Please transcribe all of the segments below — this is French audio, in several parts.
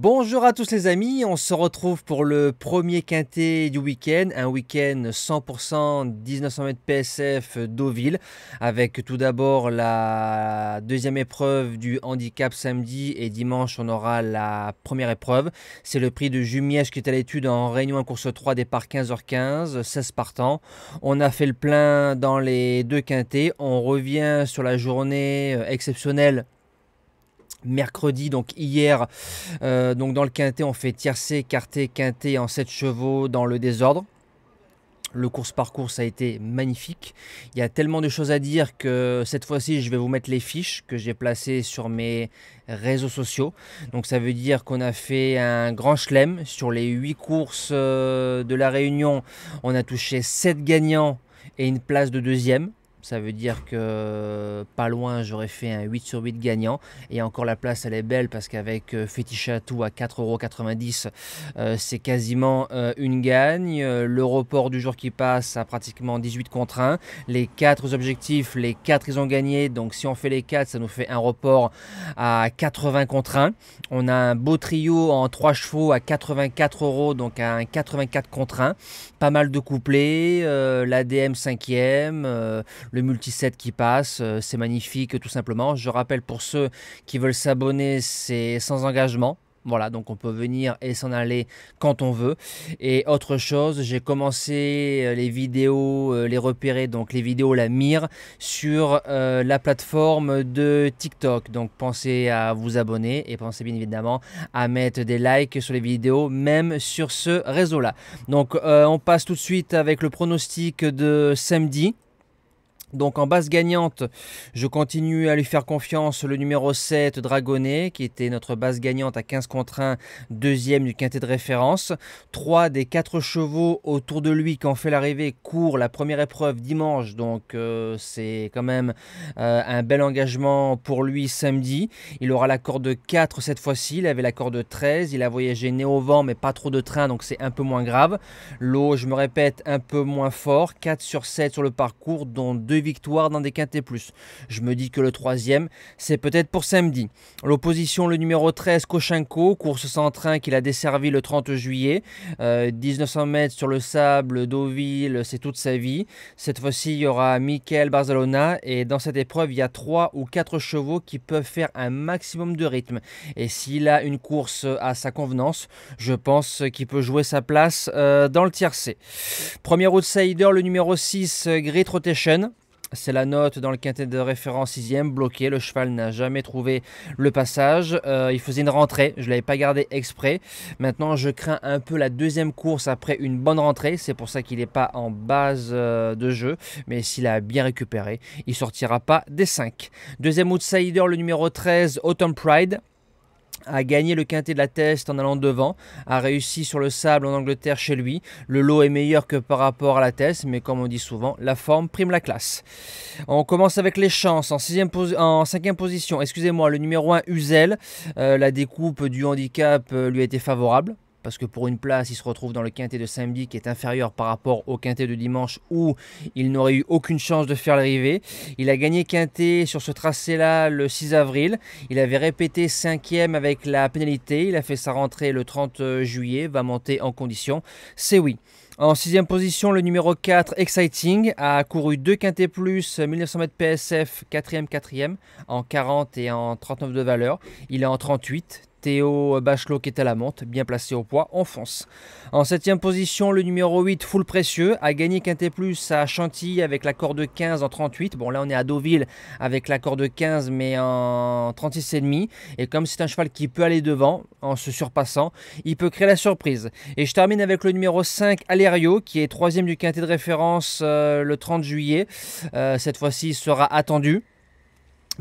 Bonjour à tous les amis, on se retrouve pour le premier quintet du week-end, un week-end 100% 1900 mètres PSF Deauville, avec tout d'abord la deuxième épreuve du handicap samedi et dimanche on aura la première épreuve. C'est le prix de Jumièges qui est à l'étude en Réunion en course 3, départ 15h15, 16 partants. On a fait le plein dans les deux quintets, on revient sur la journée exceptionnelle mercredi, donc hier, donc dans le quintet on fait tiercé, quarté, quintet en 7 chevaux dans le désordre. Le course par course a été magnifique. Il y a tellement de choses à dire que cette fois-ci je vais vous mettre les fiches que j'ai placées sur mes réseaux sociaux. Donc ça veut dire qu'on a fait un grand chelem sur les 8 courses de la Réunion. On a touché 7 gagnants et une place de deuxième. Ça veut dire que pas loin j'aurais fait un 8 sur 8 gagnant. Et encore la place elle est belle parce qu'avec Fétichatou à 4,90 €, c'est quasiment une gagne. Le report du jour qui passe à pratiquement 18 contre 1. Les 4 objectifs, les 4 ils ont gagné. Donc si on fait les 4 ça nous fait un report à 80 contre 1. On a un beau trio en 3 chevaux à 84 €, donc à un 84 contre 1. Pas mal de couplets, l'ADM 5e, le multi-set qui passe, c'est magnifique tout simplement. Je rappelle pour ceux qui veulent s'abonner, c'est sans engagement. Voilà, donc on peut venir et s'en aller quand on veut. Et autre chose, j'ai commencé les vidéos, les repérer, donc les vidéos, la mire, sur la plateforme de TikTok. Donc pensez à vous abonner et pensez bien évidemment à mettre des likes sur les vidéos, même sur ce réseau-là. Donc on passe tout de suite avec le pronostic de samedi. Donc en base gagnante, je continue à lui faire confiance, le numéro 7, Dragonnet, qui était notre base gagnante à 15 contre 1, deuxième du quintet de référence. 3 des 4 chevaux autour de lui qui ont fait l'arrivée courent la première épreuve dimanche, donc c'est quand même un bel engagement pour lui samedi. Il aura la corde 4 cette fois-ci, il avait la corde 13, il a voyagé né au vent mais pas trop de train, donc c'est un peu moins grave. L'eau, je me répète, un peu moins fort, 4 sur 7 sur le parcours, dont 2 victoires dans des quintets plus. Je me dis que le troisième, c'est peut-être pour samedi. L'opposition, le numéro 13, Kochenko, course sans train qu'il a desservi le 30 juillet. 1900 mètres sur le sable, Deauville, c'est toute sa vie. Cette fois-ci, il y aura Michael Barzalona et dans cette épreuve, il y a 3 ou 4 chevaux qui peuvent faire un maximum de rythme. Et s'il a une course à sa convenance, je pense qu'il peut jouer sa place dans le tiercé. Premier outsider, le numéro 6, Great Rotation. C'est la note dans le quintet de référence 6e, bloqué. Le cheval n'a jamais trouvé le passage. Il faisait une rentrée, je ne l'avais pas gardé exprès. Maintenant, je crains un peu la deuxième course après une bonne rentrée. C'est pour ça qu'il n'est pas en base de jeu. Mais s'il a bien récupéré, il ne sortira pas des 5. Deuxième outsider, le numéro 13, Autumn Pride, a gagné le quintet de la Teste en allant devant, a réussi sur le sable en Angleterre chez lui. Le lot est meilleur que par rapport à la Teste, mais comme on dit souvent, la forme prime la classe. On commence avec les chances. En 5e position, excusez-moi, le numéro 1, Uzel. La découpe du handicap lui a été favorable, parce que pour une place, il se retrouve dans le quintet de samedi qui est inférieur par rapport au quintet de dimanche où il n'aurait eu aucune chance de faire l'arrivée. Il a gagné quintet sur ce tracé-là le 6 avril. Il avait répété 5e avec la pénalité. Il a fait sa rentrée le 30 juillet, va monter en condition. C'est oui. En 6e position, le numéro 4, Exciting, a couru 2 quintets plus, 1900 mètres PSF, 4e, en 40 et en 39 de valeur. Il est en 38. Théo Bachelot qui est à la monte, bien placé au poids, on fonce. En 7e position, le numéro 8, Full Précieux, a gagné quintet plus à Chantilly avec la corde 15 en 38. Bon là on est à Deauville avec la corde 15 mais en 36,5. Et comme c'est un cheval qui peut aller devant en se surpassant, il peut créer la surprise. Et je termine avec le numéro 5, Alerio, qui est 3e du quintet de référence le 30 juillet. Cette fois-ci il sera attendu.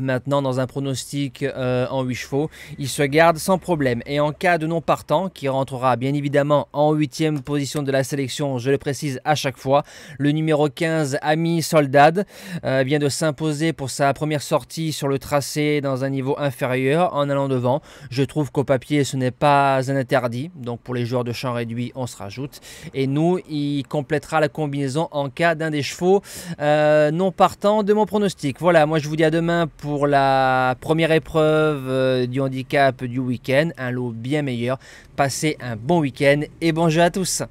Maintenant, dans un pronostic en 8 chevaux, il se garde sans problème. Et en cas de non partant, qui rentrera bien évidemment en 8e position de la sélection, je le précise à chaque fois, le numéro 15, Ami Soldad, vient de s'imposer pour sa première sortie sur le tracé dans un niveau inférieur en allant devant. Je trouve qu'au papier, ce n'est pas un interdit. Donc pour les joueurs de champ réduit, on se rajoute. Et nous, il complétera la combinaison en cas d'un des chevaux non partant de mon pronostic. Voilà, moi je vous dis à demain pour pour la première épreuve du handicap du week-end. Un lot bien meilleur. Passez un bon week-end et bon jeu à tous.